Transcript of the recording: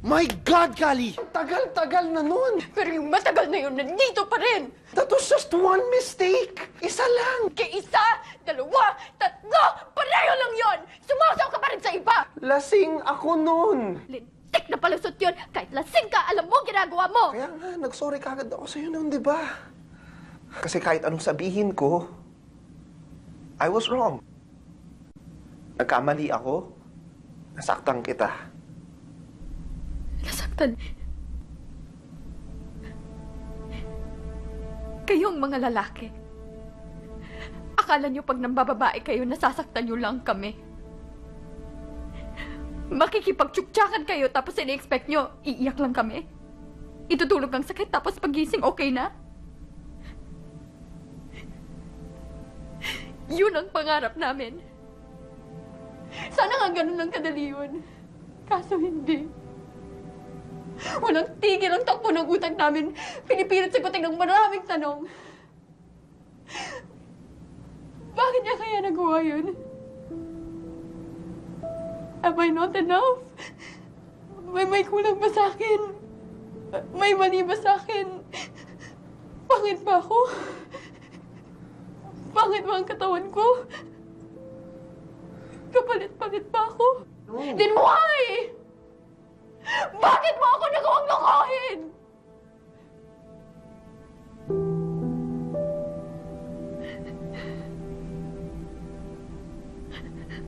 My God, Kali! Tagal-tagal na nun. Pero yung matagal na yun, nandito pa rin! That was just one mistake. Isa lang. Kay isa, dalawa, tatlo, pareho lang yon! Sumasaw ka pa rin sa iba! Lasing ako nun. Lintik na palusot yun! Kahit lasing ka, alam mo ang ginagawa mo! Kaya nga, nag-sorry kagad ako sa'yo noon, di ba? Kasi kahit anong sabihin ko, I was wrong. Nagkamali ako. Nasaktan kita. Nasaktan. Kayong mga lalaki, akala nyo pag nambababae kayo, nasasaktan nyo lang kami. Makikipagtsuktsakan kayo tapos ini-expect nyo, iiyak lang kami. Itutulog ang sakit tapos pagising okay na. Yun ang pangarap namin. Sana nga ganun lang kadali yun. Kaso hindi. Walang tigil ang takbo ng utak namin. Pinipilit sagutin ng maraming tanong. Bakit niya kaya nagawa yun? Am I not enough? May kulang ba sa akin? May mali ba sa akin? Pangit ba ako? Pangit ba ang katawan ko? Kapalit-palit ba ako? Then why? Bakit mo ako nagawang lokohin?